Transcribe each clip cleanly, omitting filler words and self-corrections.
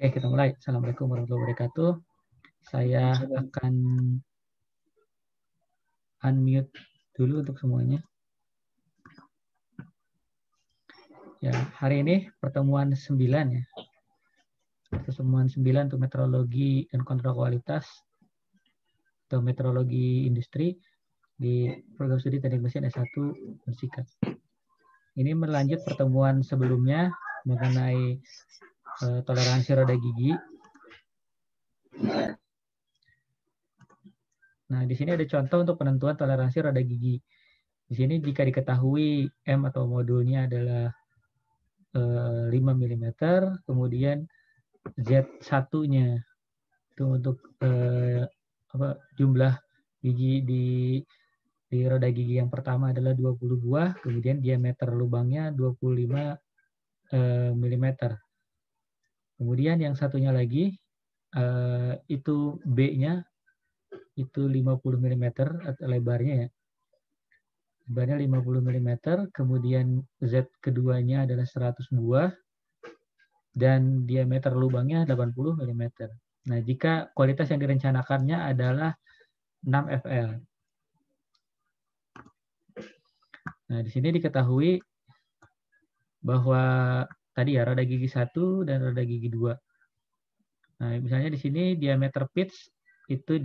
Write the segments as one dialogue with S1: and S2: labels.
S1: Oke, kita mulai. Assalamualaikum warahmatullahi wabarakatuh. Saya akan unmute dulu untuk semuanya. Ya, hari ini pertemuan 9 ya. Pertemuan 9 untuk metrologi dan kontrol kualitas atau metrologi industri di program studi teknik mesin S1 Unsikat. Ini melanjut pertemuan sebelumnya mengenai toleransi roda gigi. Nah, di sini ada contoh untuk penentuan toleransi roda gigi. Di sini jika diketahui M atau modulnya adalah 5 mm, kemudian Z1-nya itu untuk jumlah gigi di roda gigi yang pertama adalah 20 buah, kemudian diameter lubangnya 25 mm. Kemudian yang satunya lagi itu B-nya itu 50 mm atau lebarnya ya. Lebarnya 50 mm, kemudian Z keduanya adalah 100 buah dan diameter lubangnya 80 mm. Nah, jika kualitas yang direncanakannya adalah 6 FL. Nah, di sini diketahui bahwa tadi ya roda gigi 1 dan roda gigi 2. Nah, misalnya di sini diameter pitch itu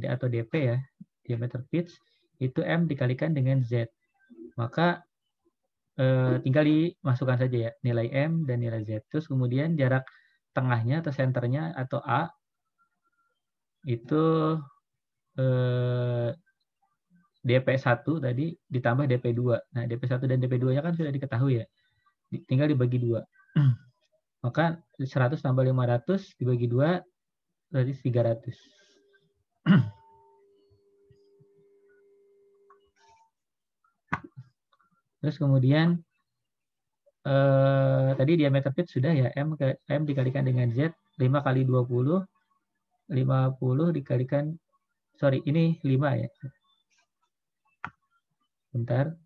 S1: atau DP ya. Diameter pitch itu M dikalikan dengan Z. Maka tinggal dimasukkan saja ya nilai M dan nilai Z. Terus kemudian jarak tengahnya atau senternya atau A itu DP1 tadi ditambah DP2. Nah, DP1 dan DP2-nya kan sudah diketahui ya. Tinggal dibagi 2. Maka 100 tambah 500 dibagi 2 berarti 300. Terus kemudian tadi diameter pitch sudah ya, M dikalikan dengan Z, 5 kali 20, 50 dikalikan, sorry ini 5 ya. Bentar.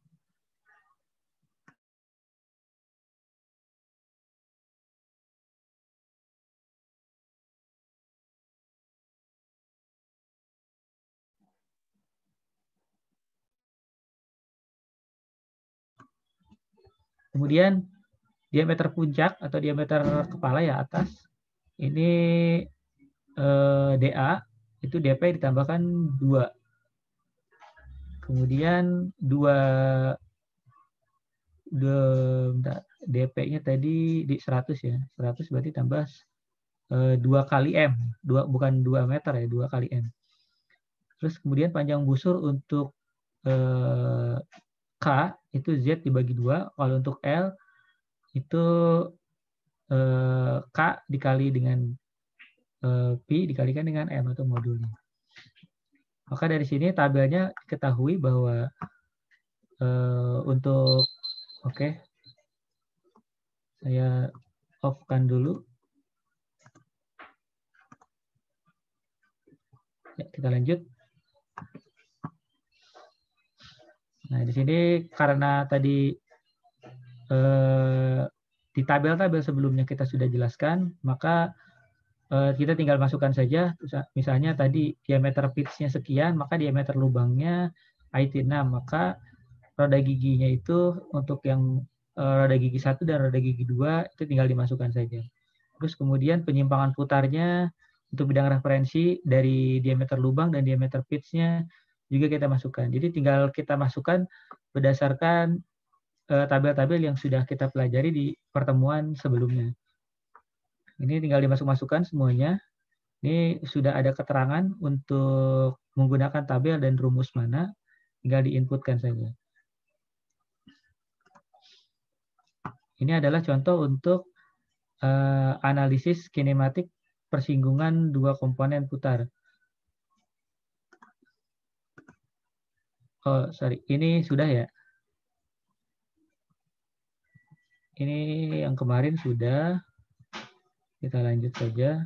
S1: Kemudian diameter puncak atau diameter kepala ya atas, ini DA, itu DP ditambahkan 2. Kemudian 2 DP-nya tadi di 100 ya. 100 berarti tambah 2 kali M. Bukan 2 meter ya, 2 kali M. Terus kemudian panjang busur untuk K itu Z dibagi 2. Kalau untuk L itu K dikali dengan P dikalikan dengan M atau modulnya. Maka dari sini tabelnya diketahui bahwa untuk saya off-kan dulu. Ya, kita lanjut. Nah, di sini karena tadi di tabel-tabel sebelumnya kita sudah jelaskan, maka kita tinggal masukkan saja. Misalnya tadi diameter pitch-nya sekian, maka diameter lubangnya IT 6. Maka roda giginya itu untuk yang roda gigi 1 dan roda gigi 2 itu tinggal dimasukkan saja. Terus kemudian penyimpangan putarnya untuk bidang referensi dari diameter lubang dan diameter pitch-nya juga kita masukkan. Jadi tinggal kita masukkan berdasarkan tabel-tabel yang sudah kita pelajari di pertemuan sebelumnya. Ini tinggal dimasuk-masukkan semuanya. Ini sudah ada keterangan untuk menggunakan tabel dan rumus mana, tinggal diinputkan saja. Ini adalah contoh untuk analisis kinematik persinggungan dua komponen putar. Oh, sorry. Ini sudah ya. Ini yang kemarin sudah. Kita lanjut saja.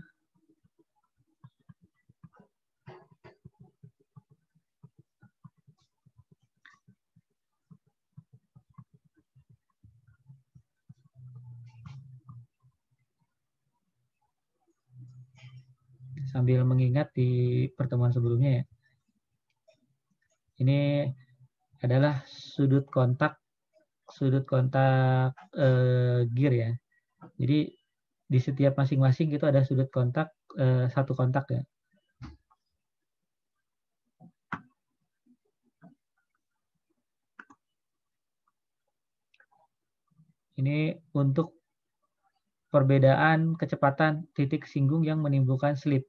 S1: sambil mengingat di pertemuan sebelumnya ya. Ini adalah sudut kontak gear ya. Jadi di setiap masing-masing itu ada sudut kontak satu kontak ya. Ini untuk perbedaan kecepatan titik singgung yang menimbulkan slip.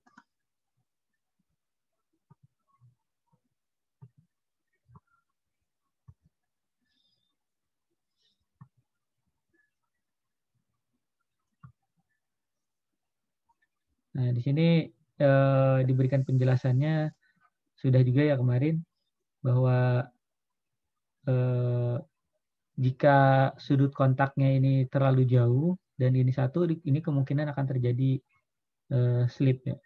S1: Nah, di sini diberikan penjelasannya sudah juga ya kemarin bahwa jika sudut kontaknya ini terlalu jauh dan ini satu, ini kemungkinan akan terjadi slip ya.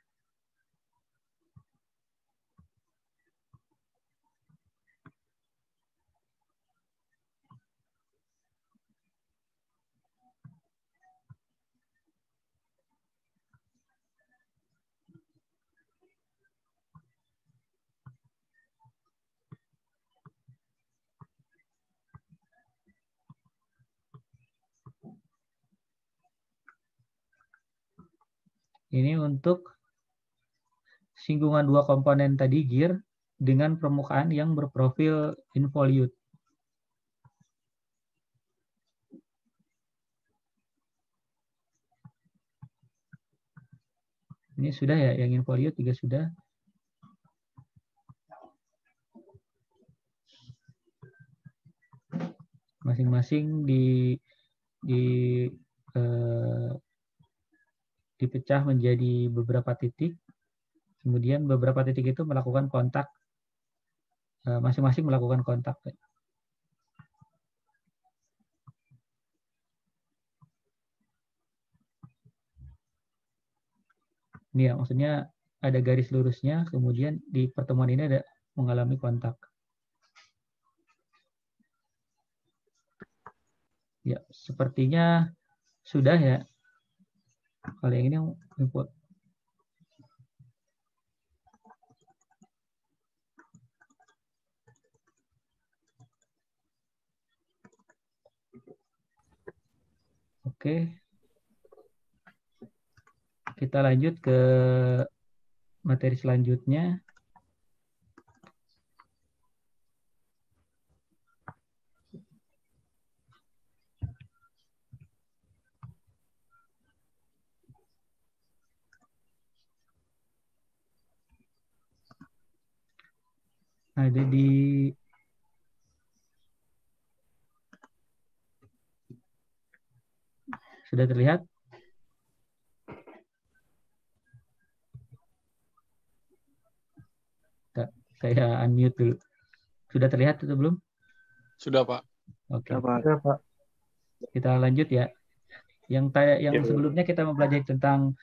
S1: Ini untuk singgungan dua komponen tadi gear dengan permukaan yang berprofil involute. Ini sudah ya, yang involute juga sudah. Masing-masing dipecah menjadi beberapa titik. Kemudian beberapa titik itu melakukan kontak, masing-masing melakukan kontak. Ini ya, maksudnya ada garis lurusnya, kemudian di pertemuan ini ada mengalami kontak. Ya, sepertinya sudah ya. Kalau yang ini input. Oke. Kita lanjut ke materi selanjutnya. Ada sudah terlihat? Saya unmute dulu. Sudah terlihat atau belum?
S2: Sudah, Pak.
S1: Oke.
S3: Ya, Pak.
S1: Kita lanjut ya. Yang sebelumnya kita mempelajari tentang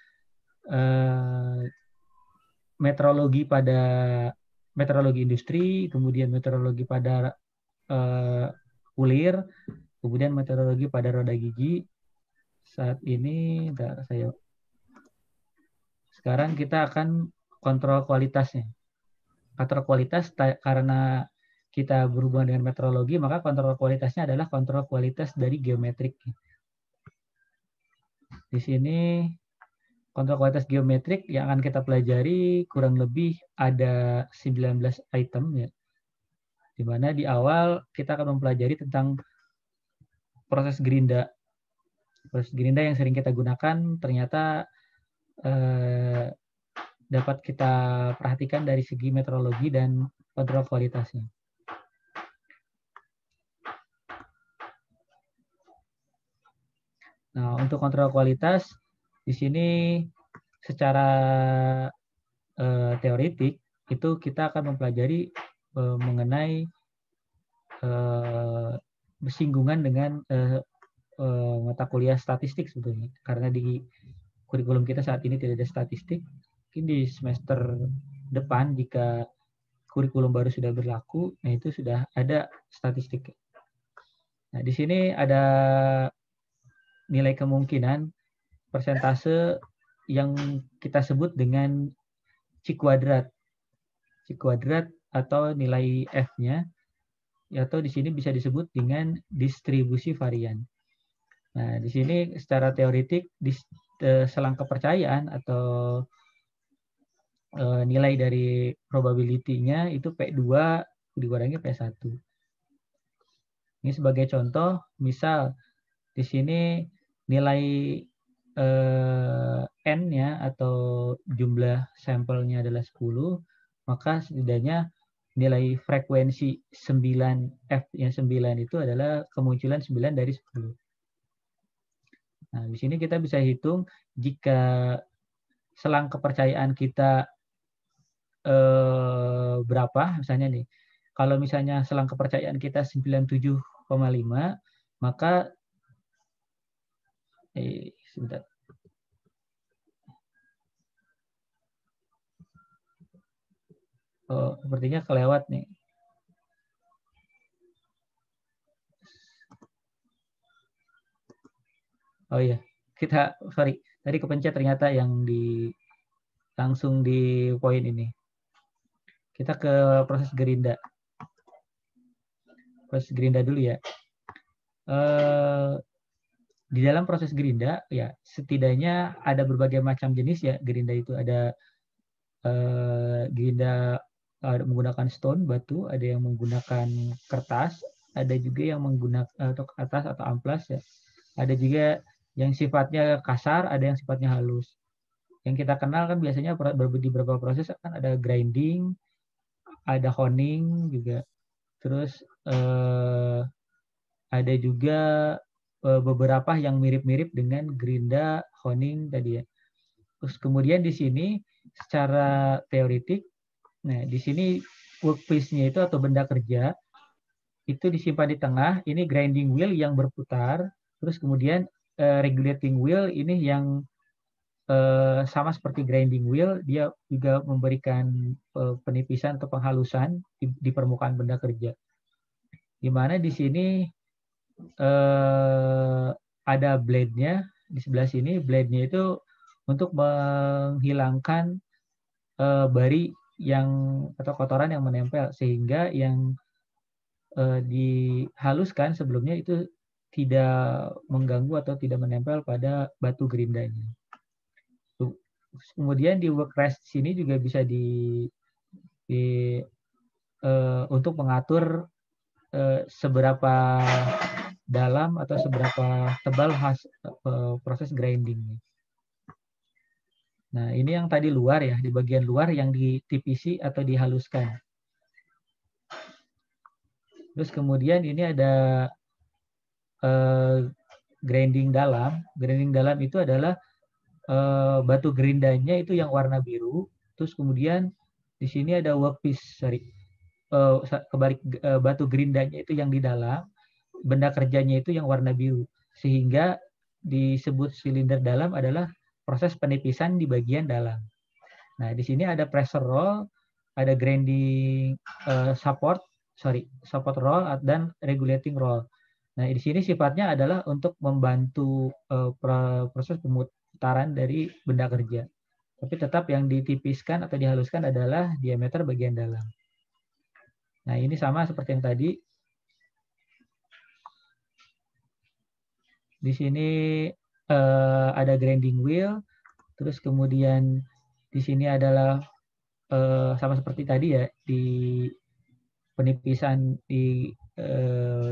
S1: meteorologi industri, kemudian meteorologi pada kulir, kemudian meteorologi pada roda gigi. Saat ini, sekarang kita akan kontrol kualitasnya. Kontrol kualitas karena kita berhubungan dengan meteorologi, maka kontrol kualitasnya adalah kontrol kualitas dari geometrik. Di sini kontrol kualitas geometrik yang akan kita pelajari kurang lebih ada 19 item ya. Di mana di awal kita akan mempelajari tentang proses gerinda. Proses gerinda yang sering kita gunakan ternyata dapat kita perhatikan dari segi meteorologi dan kontrol kualitasnya. Nah, untuk kontrol kualitas di sini secara teoretik itu kita akan mempelajari mengenai bersinggungan dengan mata kuliah statistik sebetulnya. Karena di kurikulum kita saat ini tidak ada statistik. Mungkin di semester depan jika kurikulum baru sudah berlaku, nah itu sudah ada statistik. Nah, di sini ada nilai kemungkinan persentase yang kita sebut dengan C kuadrat. C kuadrat atau nilai F-nya, atau di sini bisa disebut dengan distribusi varian. Nah, di sini secara teoretik selang kepercayaan atau nilai dari probability-nya itu P2 dikurangi P1. Ini sebagai contoh, misal di sini nilai N-nya atau jumlah sampelnya adalah 10, maka setidaknya nilai frekuensi 9 F yang 9 itu adalah kemunculan 9 dari 10. Nah, di sini kita bisa hitung jika selang kepercayaan kita berapa, misalnya nih. Kalau misalnya selang kepercayaan kita 97,5, maka sebentar. Oh, sepertinya kelewat nih. Oh iya, sorry, tadi kepencet ternyata yang langsung di poin ini. Kita ke proses gerinda. Proses gerinda dulu ya. Di dalam proses gerinda ya setidaknya ada berbagai macam jenis ya gerinda itu. Ada gerinda menggunakan stone, batu, ada yang menggunakan kertas, ada juga yang menggunakan atau kertas atau amplas ya. Ada juga yang sifatnya kasar, ada yang sifatnya halus. Yang kita kenal kan biasanya di beberapa proses kan ada grinding, ada honing juga. Terus ada juga beberapa yang mirip-mirip dengan gerinda honing tadi ya. Terus kemudian di sini secara teoretik, nah di sini workpiece-nya itu atau benda kerja itu disimpan di tengah. Ini grinding wheel yang berputar. Terus kemudian regulating wheel ini yang sama seperti grinding wheel, dia juga memberikan penipisan atau penghalusan di permukaan benda kerja. Di mana di sini ada blade-nya di sebelah sini. Blade-nya itu untuk menghilangkan bari yang atau kotoran yang menempel sehingga yang dihaluskan sebelumnya itu tidak mengganggu atau tidak menempel pada batu gerindanya. Kemudian di work rest sini juga bisa untuk mengatur seberapa dalam atau seberapa tebal proses grindingnya. Nah, ini yang tadi luar ya, di bagian luar yang ditipisi atau dihaluskan. Terus kemudian ini ada grinding dalam. Grinding dalam itu adalah batu gerindanya itu yang warna biru. Terus kemudian di sini ada workpiece, kebalik batu gerindanya itu yang di dalam, benda kerjanya itu yang warna biru. Sehingga disebut silinder dalam adalah proses penipisan di bagian dalam. Nah, di sini ada pressure roll, ada grinding support roll dan regulating roll. Nah, di sini sifatnya adalah untuk membantu proses pemutaran dari benda kerja. Tapi tetap yang ditipiskan atau dihaluskan adalah diameter bagian dalam. Nah, ini sama seperti yang tadi. Di sini ada grinding wheel, terus kemudian di sini adalah sama seperti tadi ya, di penipisan di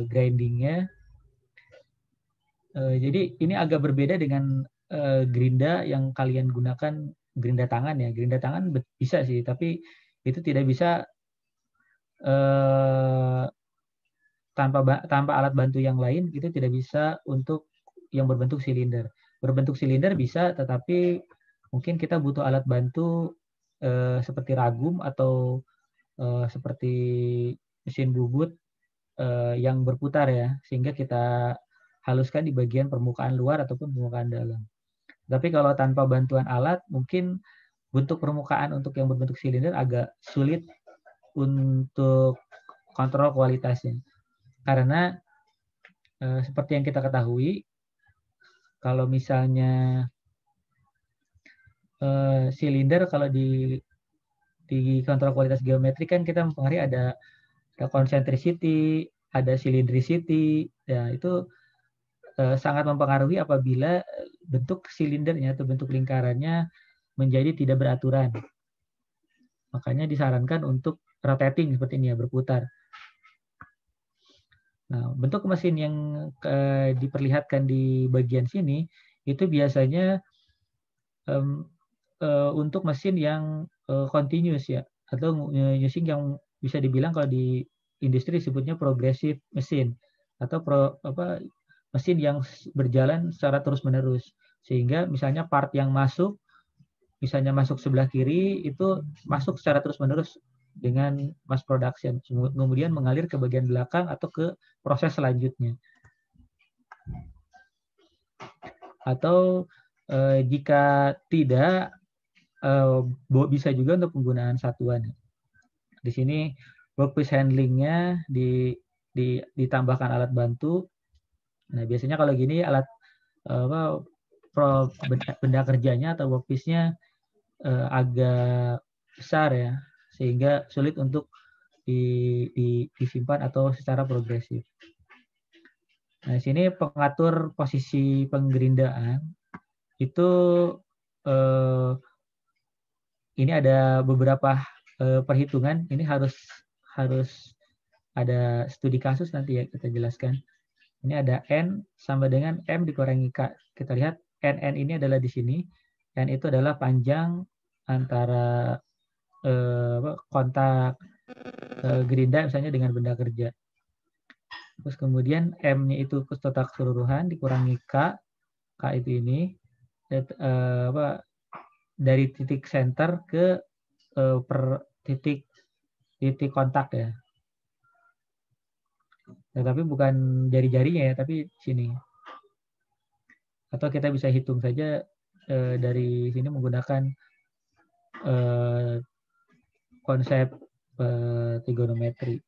S1: grindingnya. Jadi ini agak berbeda dengan gerinda yang kalian gunakan, gerinda tangan ya. Gerinda tangan bisa sih, tapi itu tidak bisa tanpa alat bantu yang lain, itu tidak bisa untuk yang berbentuk silinder. Berbentuk silinder bisa, tetapi mungkin kita butuh alat bantu seperti ragum atau seperti mesin bubut yang berputar ya, sehingga kita haluskan di bagian permukaan luar ataupun permukaan dalam. Tapi kalau tanpa bantuan alat, mungkin bentuk permukaan untuk yang berbentuk silinder agak sulit untuk kontrol kualitasnya. Karena seperti yang kita ketahui, kalau misalnya silinder kalau di kontrol kualitas geometrik kan kita mempengaruhi ada concentricity, ada cylindricity. Ya, itu sangat mempengaruhi apabila bentuk silindernya atau bentuk lingkarannya menjadi tidak beraturan. Makanya disarankan untuk rotating seperti ini ya, berputar. Nah, bentuk mesin yang diperlihatkan di bagian sini itu biasanya untuk mesin yang continuous ya, atau using yang bisa dibilang kalau di industri disebutnya progressive mesin atau mesin yang berjalan secara terus-menerus. Sehingga misalnya part yang masuk, misalnya masuk sebelah kiri, itu masuk secara terus-menerus dengan mass production. Kemudian mengalir ke bagian belakang atau ke proses selanjutnya. Atau jika tidak, bisa juga untuk penggunaan satuan. Di sini workpiece handlingnya ditambahkan alat bantu. Nah, biasanya kalau gini alat benda kerjanya atau workpiece-nya agak besar ya, sehingga sulit untuk disimpan atau secara progresif. Nah, di sini pengatur posisi penggerindaan itu ini ada beberapa perhitungan. Ini harus ada studi kasus nanti ya kita jelaskan. Ini ada N sama dengan M dikurangi K. Kita lihat NN ini adalah di sini. N itu adalah panjang antara kontak gerinda misalnya dengan benda kerja. Terus kemudian M-nya itu total keseluruhan dikurangi K. K itu ini dari titik center ke per titik kontak ya. Nah, tapi bukan jari-jarinya ya, tapi sini. Atau kita bisa hitung saja dari sini menggunakan konsep trigonometri.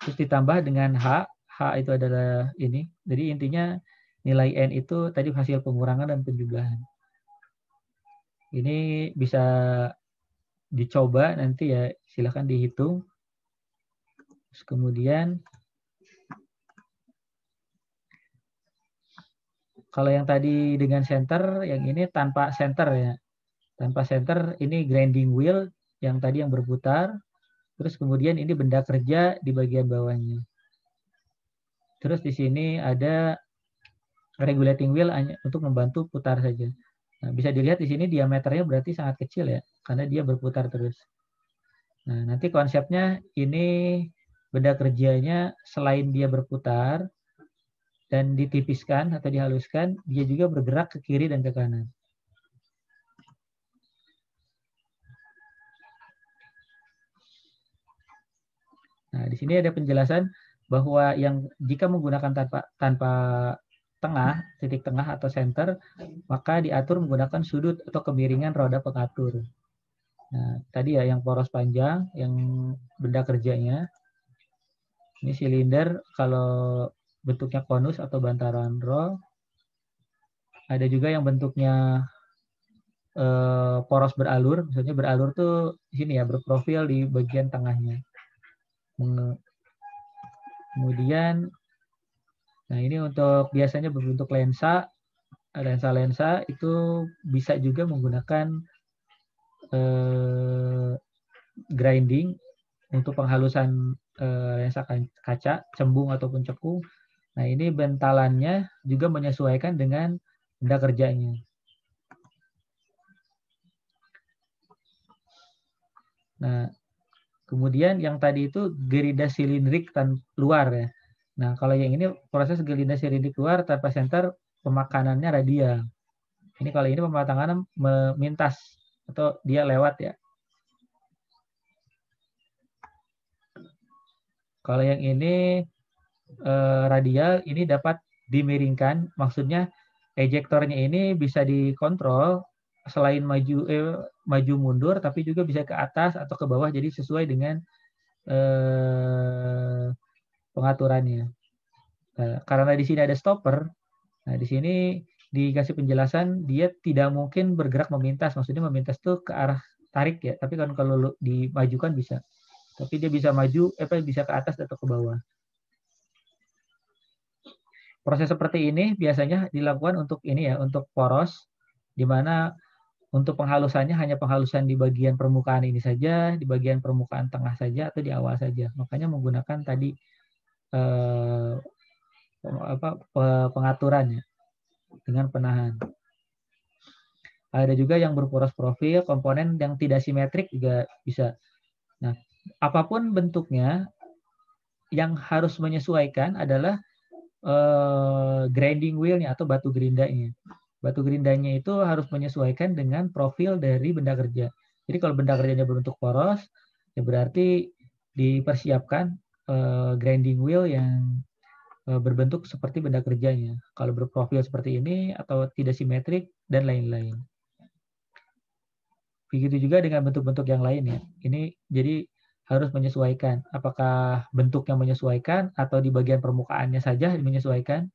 S1: Terus ditambah dengan H. H itu adalah ini. Jadi intinya nilai N itu tadi hasil pengurangan dan penjumlahan. Ini bisa dicoba nanti ya, silahkan dihitung. Terus kemudian kalau yang tadi dengan center, yang ini tanpa center ya. Tanpa center ini grinding wheel yang tadi yang berputar. Terus kemudian ini benda kerja di bagian bawahnya. Terus di sini ada regulating wheel untuk membantu putar saja. Nah, bisa dilihat di sini diameternya berarti sangat kecil ya, karena dia berputar terus. Nah, nanti konsepnya ini benda kerjanya selain dia berputar dan ditipiskan atau dihaluskan, dia juga bergerak ke kiri dan ke kanan. Nah, di sini ada penjelasan bahwa yang jika menggunakan tanpa tengah, titik tengah atau center, maka diatur menggunakan sudut atau kemiringan roda pengatur. Nah, tadi ya yang poros panjang, yang benda kerjanya. Ini silinder kalau bentuknya konus atau bantaran roll. Ada juga yang bentuknya poros beralur, misalnya beralur tuh di sini ya, berprofil di bagian tengahnya. Kemudian, nah ini untuk biasanya berbentuk lensa itu bisa juga menggunakan grinding untuk penghalusan lensa kaca, cembung ataupun cekung. Nah ini bentalannya juga menyesuaikan dengan benda kerjanya. Nah, kemudian yang tadi itu gerida silindrik luar ya. Nah, kalau yang ini proses gerida silindrik luar tanpa center, pemakanannya radial. Ini kalau ini pemakanannya memintas atau dia lewat ya. Kalau yang ini radial, ini dapat dimiringkan. Maksudnya ejektornya ini bisa dikontrol selain maju mundur, tapi juga bisa ke atas atau ke bawah. Jadi sesuai dengan pengaturannya. Nah, karena di sini ada stopper, nah di sini dikasih penjelasan dia tidak mungkin bergerak memintas. Maksudnya memintas itu ke arah tarik ya, tapi kan kalau dimajukan bisa. Tapi dia bisa maju, bisa ke atas atau ke bawah. Proses seperti ini biasanya dilakukan untuk ini ya, untuk poros, di mana untuk penghalusannya hanya penghalusan di bagian permukaan ini saja, di bagian permukaan tengah saja, atau di awal saja. Makanya menggunakan tadi pengaturan ya, dengan penahan. Ada juga yang berporos profil, komponen yang tidak simetrik juga bisa. Nah, apapun bentuknya, yang harus menyesuaikan adalah grinding wheel-nya atau batu gerindanya. Batu gerindanya itu harus menyesuaikan dengan profil dari benda kerja. Jadi kalau benda kerjanya berbentuk poros, ya berarti dipersiapkan grinding wheel yang berbentuk seperti benda kerjanya. Kalau berprofil seperti ini atau tidak simetrik dan lain-lain. Begitu juga dengan bentuk-bentuk yang lain ya. Ini jadi harus menyesuaikan. Apakah bentuknya menyesuaikan atau di bagian permukaannya saja menyesuaikan,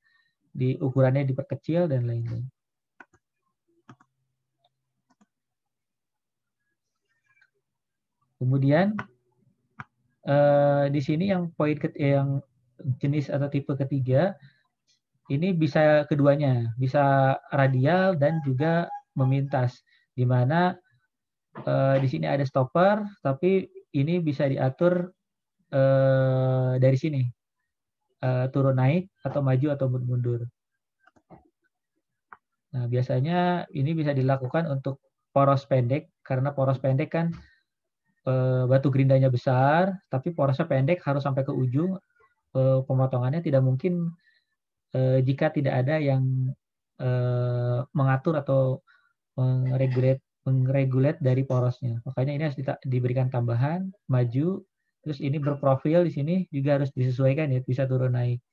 S1: di ukurannya diperkecil dan lain-lain. Kemudian di sini yang poin yang jenis atau tipe ketiga ini bisa keduanya, bisa radial dan juga memintas, di mana di sini ada stopper, tapi ini bisa diatur dari sini, turun naik atau maju atau mundur. Nah, biasanya ini bisa dilakukan untuk poros pendek, karena poros pendek kan batu gerindanya besar, tapi porosnya pendek harus sampai ke ujung. Pemotongannya tidak mungkin jika tidak ada yang mengatur atau mengregulate dari porosnya. Makanya ini harus diberikan tambahan, maju, terus ini berprofil di sini juga harus disesuaikan ya, bisa turun naik.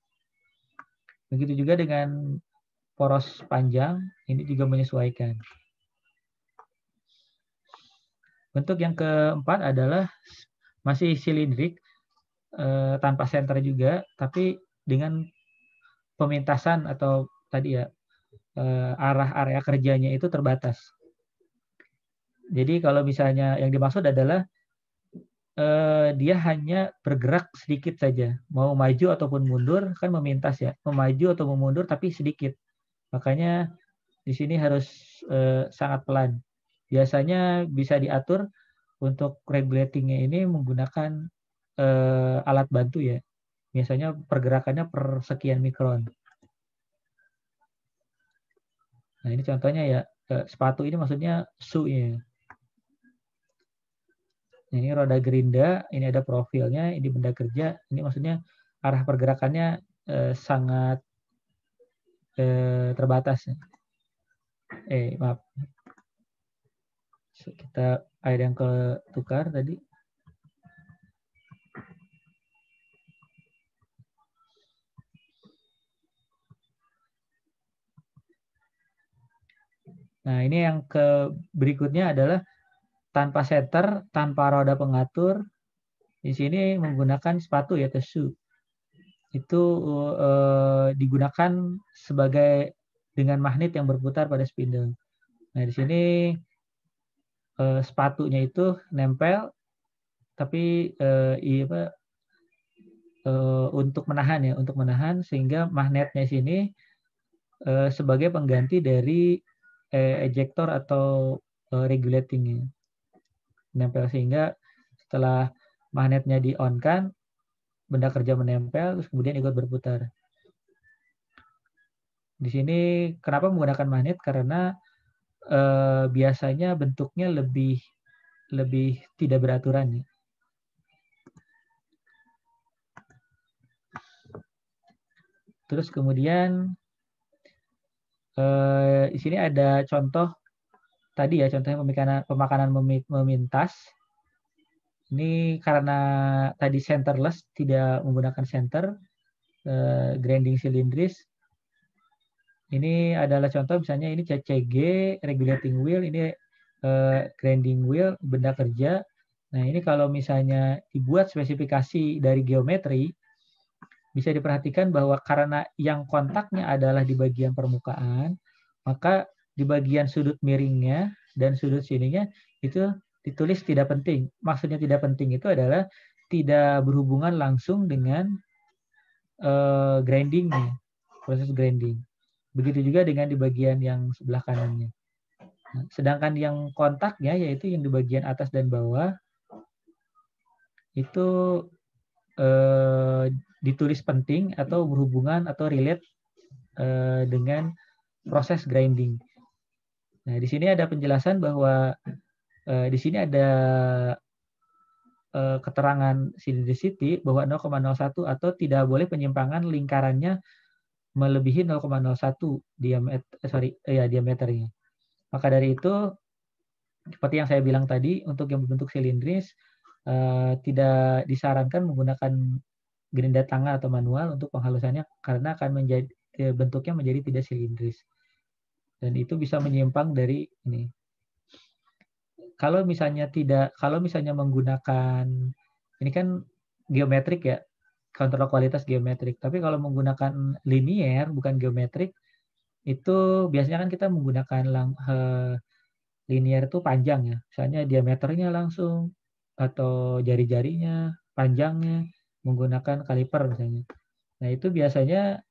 S1: Begitu juga dengan poros panjang, ini juga menyesuaikan. Bentuk yang keempat adalah masih silindrik, tanpa senter juga, tapi dengan pemintasan atau tadi ya, arah area kerjanya itu terbatas. Jadi kalau misalnya yang dimaksud adalah dia hanya bergerak sedikit saja, mau maju ataupun mundur kan memintas ya, mau maju atau mau mundur tapi sedikit. Makanya di sini harus sangat pelan. Biasanya bisa diatur untuk regulatingnya ini menggunakan alat bantu ya. Biasanya pergerakannya per sekian mikron. Nah ini contohnya ya, sepatu ini maksudnya shoe-nya. Ini roda gerinda, ini ada profilnya, ini benda kerja, ini maksudnya arah pergerakannya sangat terbatas. Maaf. Kita ada yang ketukar tadi. Nah, ini yang berikutnya adalah tanpa setter, tanpa roda pengatur. Di sini menggunakan sepatu ya, shoe. Itu digunakan sebagai dengan magnet yang berputar pada spindle. Nah, di sini sepatunya itu nempel, tapi untuk menahan sehingga magnetnya sini sebagai pengganti dari ejector atau regulatingnya. Nempel sehingga setelah magnetnya di-on-kan, benda kerja menempel, terus kemudian ikut berputar. Di sini kenapa menggunakan magnet? Karena biasanya bentuknya lebih tidak beraturan. Ya. Terus kemudian di sini ada contoh tadi ya, contohnya pemakanan memintas. Ini karena tadi centerless, tidak menggunakan center, grinding silindris. Ini adalah contoh misalnya ini CCG, regulating wheel, ini grinding wheel, benda kerja. Nah ini kalau misalnya dibuat spesifikasi dari geometri, bisa diperhatikan bahwa karena yang kontaknya adalah di bagian permukaan, maka di bagian sudut miringnya dan sudut sininya itu ditulis tidak penting. Maksudnya tidak penting itu adalah tidak berhubungan langsung dengan grindingnya, proses grinding. Begitu juga dengan di bagian yang sebelah kanannya. Nah, sedangkan yang kontaknya, yaitu yang di bagian atas dan bawah, itu ditulis penting atau berhubungan atau relate dengan proses grinding. Nah, di sini ada penjelasan bahwa di sini ada keterangan cylindricity bahwa 0,01 atau tidak boleh penyimpangan lingkarannya melebihi 0,01 diameternya. Maka dari itu, seperti yang saya bilang tadi, untuk yang berbentuk silindris tidak disarankan menggunakan gerinda tangan atau manual untuk penghalusannya karena akan menjadi bentuknya menjadi tidak silindris. Dan itu bisa menyimpang dari ini. Kalau misalnya menggunakan ini kan geometrik ya, kontrol kualitas geometrik. Tapi kalau menggunakan linear bukan geometrik, itu biasanya kan kita menggunakan linear itu panjang ya. Misalnya diameternya langsung atau jari-jarinya, panjangnya menggunakan kaliper misalnya. Nah, itu biasanya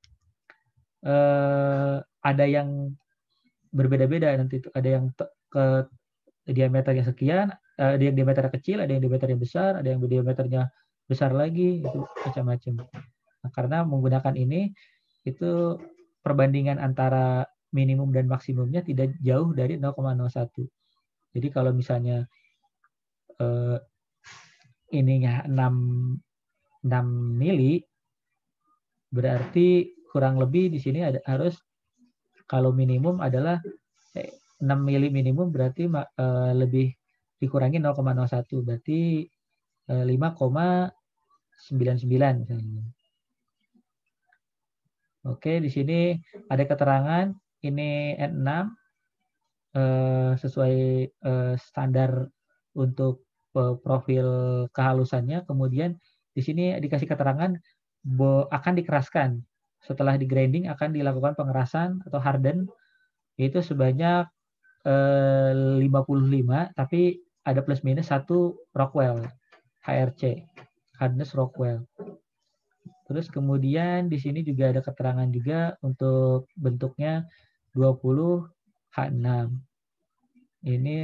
S1: ada yang berbeda-beda nanti itu. Ada yang ke diameternya sekian, ada yang diameternya kecil, ada yang diameternya besar, ada yang diameternya besar lagi, itu macam-macam. Nah, karena menggunakan ini, itu perbandingan antara minimum dan maksimumnya tidak jauh dari 0,01. Jadi kalau misalnya ininya 6 mili, berarti kurang lebih di sini harus kalau minimum adalah 6 mili minimum berarti lebih dikurangi 0,01 berarti 5,99 misalnya. Oke, di sini ada keterangan ini N6 sesuai standar untuk profil kehalusannya. Kemudian di sini dikasih keterangan akan dikeraskan. Setelah di grinding akan dilakukan pengerasan atau harden itu sebanyak 55, tapi ada plus minus 1 Rockwell HRC, hardness Rockwell. Terus kemudian di sini juga ada keterangan juga untuk bentuknya 20 H6. Ini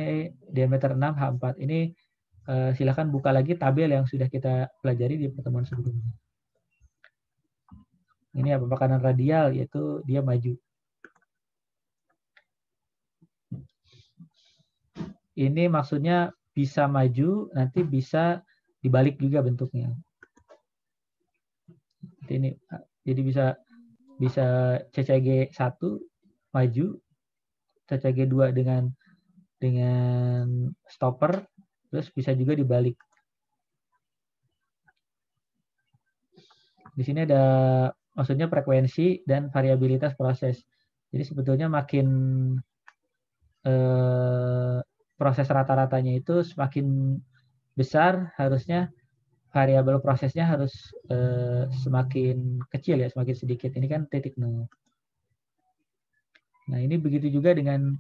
S1: diameter 6 H4. Ini silakan buka lagi tabel yang sudah kita pelajari di pertemuan sebelumnya. Ini apa pekanan radial, yaitu dia maju. Ini maksudnya bisa maju, nanti bisa dibalik juga bentuknya. Ini jadi bisa CCG 1 maju, CCG 2 dengan stopper, terus bisa juga dibalik. Di sini ada maksudnya frekuensi dan variabilitas proses. Jadi sebetulnya makin proses rata-ratanya itu semakin besar, harusnya variabel prosesnya harus semakin kecil ya, semakin sedikit. Ini kan titik nol. Nah, ini begitu juga dengan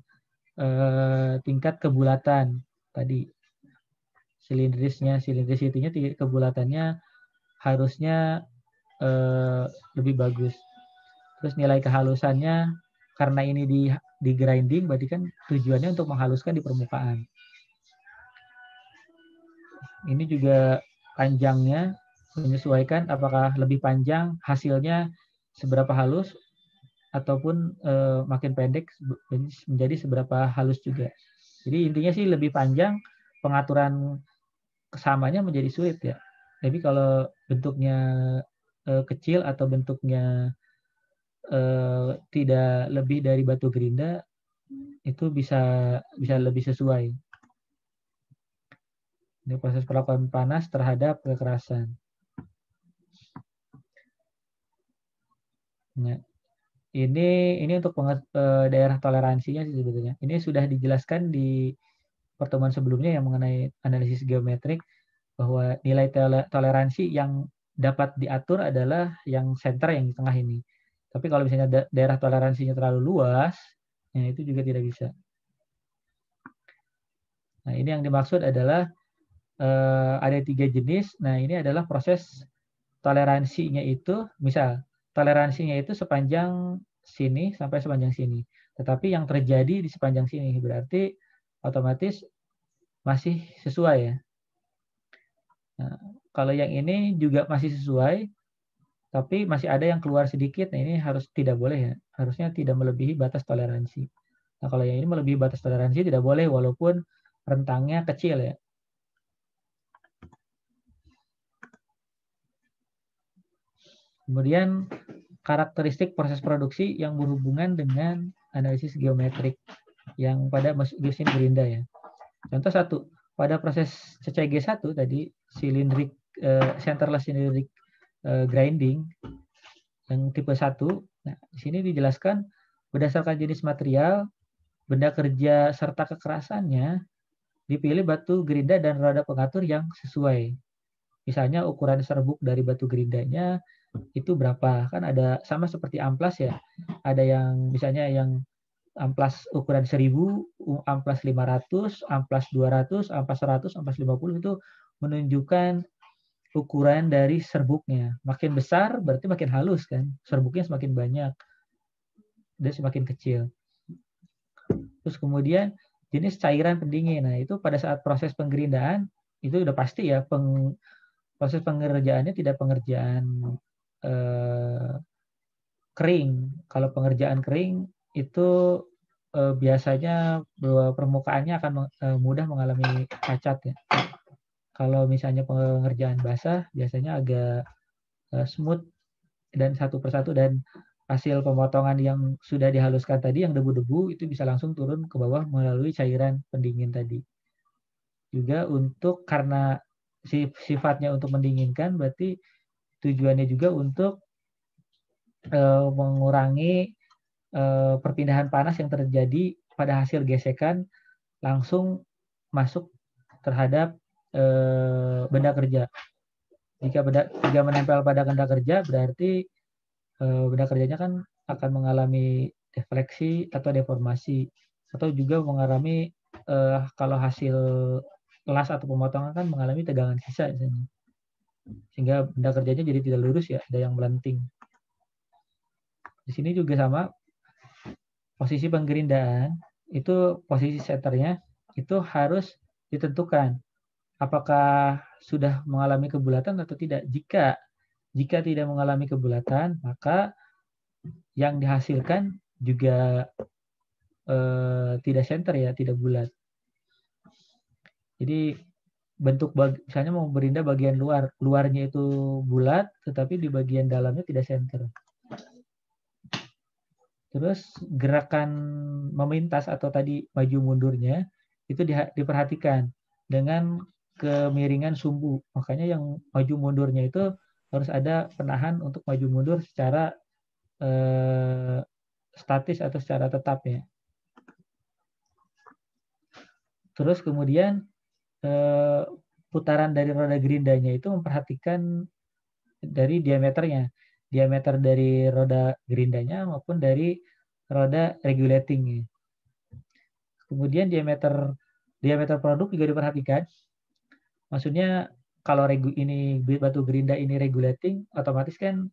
S1: tingkat kebulatan tadi. Silindrisitinya kebulatannya harusnya lebih bagus. Terus nilai kehalusannya, karena ini di grinding, berarti kan tujuannya untuk menghaluskan di permukaan. Ini juga panjangnya menyesuaikan apakah lebih panjang hasilnya seberapa halus ataupun makin pendek menjadi seberapa halus juga. Jadi intinya sih lebih panjang, pengaturan kesamanya menjadi sulit ya. Tapi kalau bentuknya kecil atau bentuknya tidak lebih dari batu gerinda, itu bisa lebih sesuai. Ini proses perlakuan panas terhadap kekerasan. Nah, ini untuk daerah toleransinya sih sebetulnya. Ini sudah dijelaskan di pertemuan sebelumnya yang mengenai analisis geometrik, bahwa nilai toleransi yang dapat diatur adalah yang center yang di tengah ini. Tapi kalau misalnya daerah toleransinya terlalu luas, ya itu juga tidak bisa. Nah, ini yang dimaksud adalah ada 3 jenis. Nah, ini adalah proses toleransinya itu, misal toleransinya itu sepanjang sini sampai sepanjang sini. Tetapi yang terjadi di sepanjang sini berarti otomatis masih sesuai ya. Nah, kalau yang ini juga masih sesuai, tapi masih ada yang keluar sedikit. Nah, ini harus tidak boleh ya. Harusnya tidak melebihi batas toleransi. Nah, kalau yang ini melebihi batas toleransi tidak boleh walaupun rentangnya kecil ya. Kemudian karakteristik proses produksi yang berhubungan dengan analisis geometrik yang pada mesin gerinda ya. Contoh 1, pada proses CCG1 tadi cylindric centerless cylindric grinding yang tipe 1. Nah, di sini dijelaskan berdasarkan jenis material, benda kerja serta kekerasannya dipilih batu gerinda dan roda pengatur yang sesuai. Misalnya ukuran serbuk dari batu gerindanya itu berapa, kan ada sama seperti amplas ya, ada yang misalnya yang amplas ukuran 1000, amplas 500, amplas 200, amplas 100, amplas 50 itu menunjukkan ukuran dari serbuknya. Makin besar berarti makin halus kan, serbuknya semakin banyak dan semakin kecil. Terus kemudian jenis cairan pendingin. Nah, itu pada saat proses penggerindaan itu udah pasti ya, proses pengerjaannya tidak pengerjaan kering. Kalau pengerjaan kering itu biasanya permukaannya akan mudah mengalami cacat ya. Kalau misalnya pengerjaan basah biasanya agak smooth dan satu persatu, dan hasil pemotongan yang sudah dihaluskan tadi yang debu-debu itu bisa langsung turun ke bawah melalui cairan pendingin tadi. Juga untuk karena sifatnya untuk mendinginkan, berarti tujuannya juga untuk mengurangi perpindahan panas yang terjadi pada hasil gesekan langsung masuk terhadap benda kerja. Jika menempel pada benda kerja, berarti benda kerjanya kan akan mengalami defleksi atau deformasi, atau juga mengalami kalau hasil las atau pemotongan kan mengalami tegangan sisa sehingga benda kerjanya jadi tidak lurus ya, ada yang melenting. Di sini juga sama, posisi penggerindaan itu posisi setternya itu harus ditentukan apakah sudah mengalami kebulatan atau tidak. Jika tidak mengalami kebulatan, maka yang dihasilkan juga tidak center ya, tidak bulat. Jadi bentuk misalnya mau berinda bagian luarnya itu bulat, tetapi di bagian dalamnya tidak center. Terus gerakan memintas atau tadi maju mundurnya itu diperhatikan dengan kemiringan sumbu. Makanya yang maju mundurnya itu harus ada penahan untuk maju mundur secara statis atau secara tetap ya. Terus kemudian putaran dari roda gerindanya itu memperhatikan dari diameternya. Diameter dari roda gerindanya maupun dari roda regulatingnya. Kemudian diameter produk juga diperhatikan. Maksudnya kalau ini batu gerinda ini regulating, otomatis kan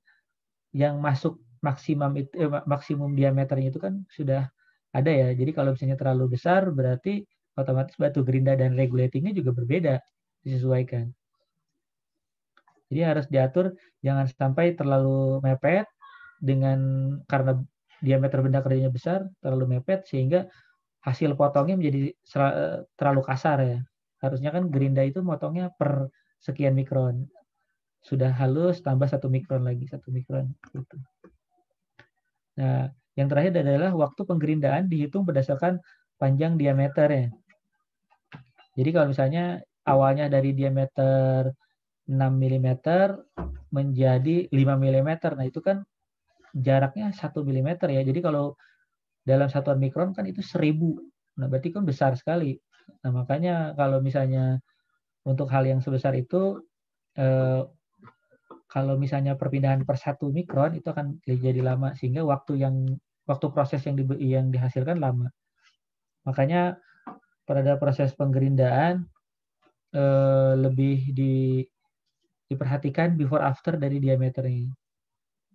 S1: yang masuk maksimum diameternya itu kan sudah ada ya. Jadi kalau misalnya terlalu besar berarti otomatis batu gerinda dan regulatingnya juga berbeda, disesuaikan. Jadi harus diatur jangan sampai terlalu mepet karena diameter benda kerjanya besar, terlalu mepet sehingga hasil potongnya menjadi terlalu kasar ya. Harusnya kan gerinda itu motongnya per sekian mikron. Sudah halus tambah 1 mikron lagi, 1 mikron gitu. Nah, yang terakhir adalah waktu penggerindaan dihitung berdasarkan panjang diameter ya. Jadi kalau misalnya awalnya dari diameter 6 mm menjadi 5 mm, nah itu kan jaraknya 1 mm ya. Jadi kalau dalam satuan mikron kan itu 1000. Nah, berarti kan besar sekali. Nah, makanya kalau misalnya untuk hal yang sebesar itu, kalau misalnya perpindahan per 1 mikron itu akan jadi lama, sehingga waktu proses yang dihasilkan lama. Makanya pada proses penggerindaan lebih diperhatikan before after dari diameternya.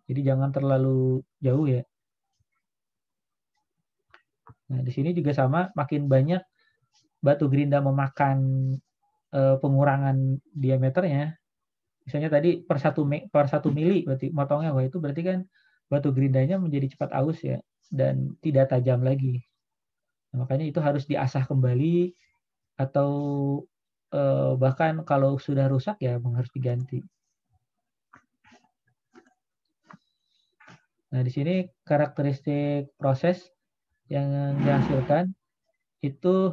S1: Jadi jangan terlalu jauh ya. Nah, di sini juga sama, makin banyak batu gerinda memakan pengurangan diameternya. Misalnya tadi per 1 mili berarti motongnya, wah itu berarti kan batu gerindanya menjadi cepat aus ya dan tidak tajam lagi. Nah, makanya itu harus diasah kembali atau bahkan kalau sudah rusak ya harus diganti. Nah, di sini karakteristik proses yang dihasilkan itu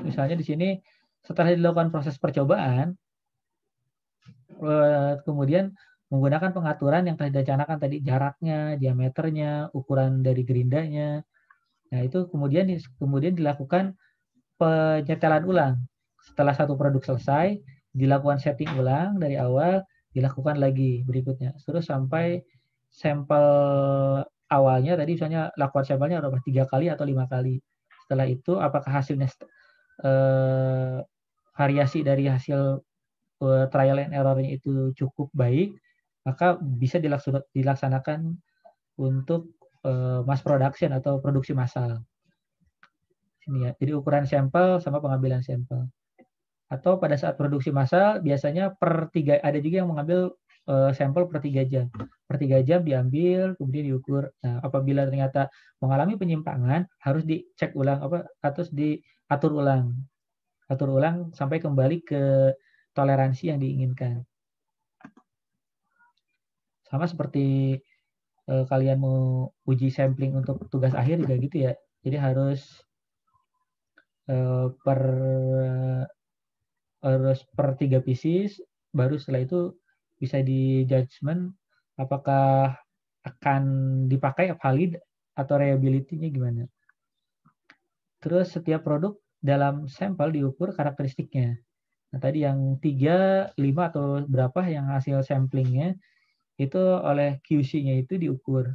S1: misalnya di sini setelah dilakukan proses percobaan, kemudian menggunakan pengaturan yang telah direncanakan tadi, jaraknya, diameternya, ukuran dari gerindanya. Nah, itu kemudian dilakukan penyetelan ulang. Setelah satu produk selesai, dilakukan setting ulang dari awal, dilakukan lagi berikutnya. Terus sampai sampel awalnya tadi misalnya lakukan sampelnya berapa 3 kali atau 5 kali. Setelah itu apakah hasilnya variasi dari hasil trial and error-nya itu cukup baik, maka bisa dilaksanakan untuk mass production atau produksi massal. Sini ya. Jadi ukuran sampel sama pengambilan sampel. Atau pada saat produksi massal biasanya ada juga yang mengambil sampel per 3 jam. Per 3 jam diambil, kemudian diukur. Nah, apabila ternyata mengalami penyimpangan, harus dicek ulang atau diatur ulang. Atur ulang sampai kembali ke toleransi yang diinginkan. Sama seperti kalian mau uji sampling untuk tugas akhir juga gitu ya. Jadi harus per 3 pieces, baru setelah itu bisa di judgement apakah akan dipakai valid atau reliability-nya gimana. Terus setiap produk dalam sampel diukur karakteristiknya. Nah, tadi yang 3, 5 atau berapa yang hasil samplingnya itu oleh QC-nya itu diukur.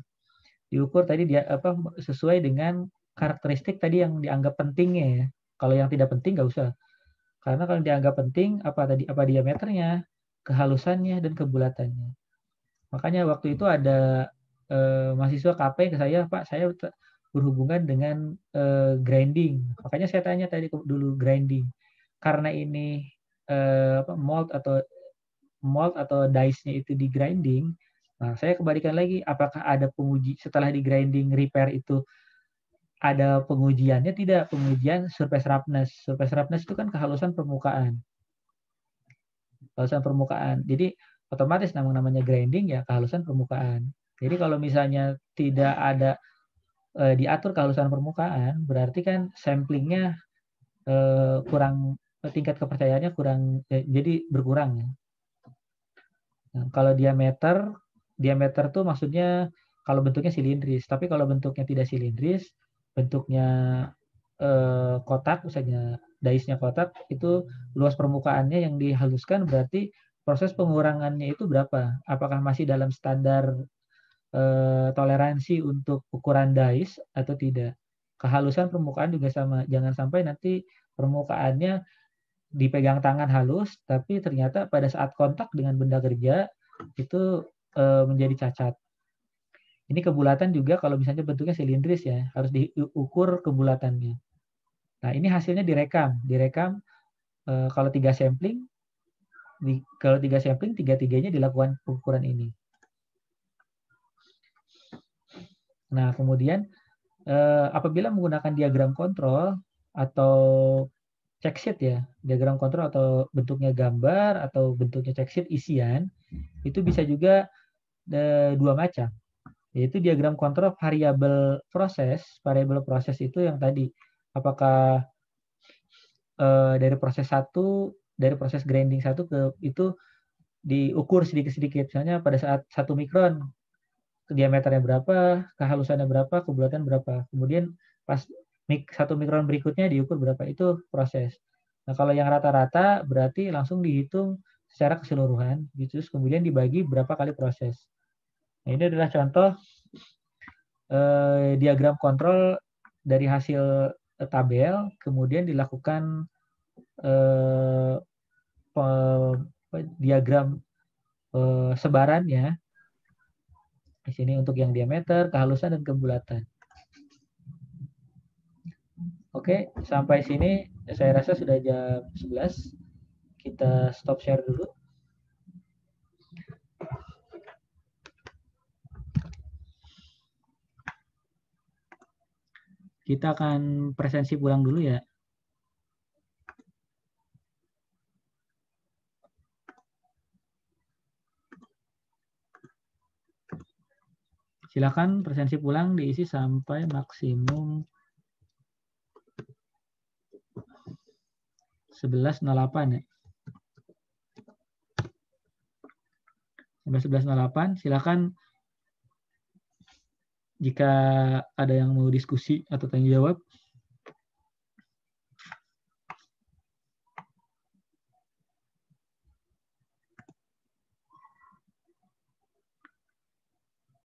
S1: Diukur tadi sesuai dengan karakteristik tadi yang dianggap pentingnya ya. Kalau yang tidak penting nggak usah. Karena kalau dianggap penting apa diameternya, kehalusannya dan kebulatannya. Makanya waktu itu ada mahasiswa KP ke saya, Pak, saya berhubungan dengan grinding. Makanya saya tanya tadi dulu grinding. Karena ini mold atau dice-nya itu di grinding. Nah, saya kembalikan lagi, apakah ada penguji setelah di grinding repair itu ada pengujiannya? Tidak, pengujian surface roughness. Surface roughness itu kan kehalusan permukaan. Kehalusan permukaan. Jadi otomatis namanya grinding ya kehalusan permukaan. Jadi kalau misalnya tidak ada diatur kehalusan permukaan, berarti kan samplingnya kurang, tingkat kepercayaannya kurang, jadi berkurang ya. Nah, kalau diameter tuh maksudnya kalau bentuknya silindris. Tapi kalau bentuknya tidak silindris, bentuknya kotak, misalnya dice-nya kotak, itu luas permukaannya yang dihaluskan berarti proses pengurangannya itu berapa? Apakah masih dalam standar toleransi untuk ukuran dice atau tidak? Kehalusan permukaan juga sama. Jangan sampai nanti permukaannya dipegang tangan halus, tapi ternyata pada saat kontak dengan benda kerja itu menjadi cacat. Ini kebulatan juga kalau misalnya bentuknya silindris ya, harus diukur kebulatannya. Nah, ini hasilnya direkam kalau 3 sampling, tiga-tiganya dilakukan pengukuran ini. Nah, kemudian apabila menggunakan diagram kontrol atau check sheet ya, diagram kontrol atau bentuknya gambar atau bentuknya check sheet isian, itu bisa juga dua macam, yaitu diagram kontrol variabel proses. Variabel proses itu yang tadi, apakah dari proses grinding satu ke itu diukur sedikit-sedikit. Misalnya pada saat 1 mikron, diameternya berapa, kehalusannya berapa, kebulatan berapa. Kemudian pas 1 mikron berikutnya diukur berapa, itu proses. Nah, kalau yang rata-rata berarti langsung dihitung secara keseluruhan, gitu. Kemudian dibagi berapa kali proses. Nah, ini adalah contoh diagram kontrol dari hasil tabel, kemudian dilakukan diagram sebarannya. Di sini untuk yang diameter, kehalusan, dan kebulatan. Oke, sampai sini saya rasa sudah jam 11. Kita stop share dulu. Kita akan presensi pulang dulu ya. Silakan presensi pulang diisi sampai maksimum 11.08 ya. Sampai 11.08 silakan jika ada yang mau diskusi atau tanya jawab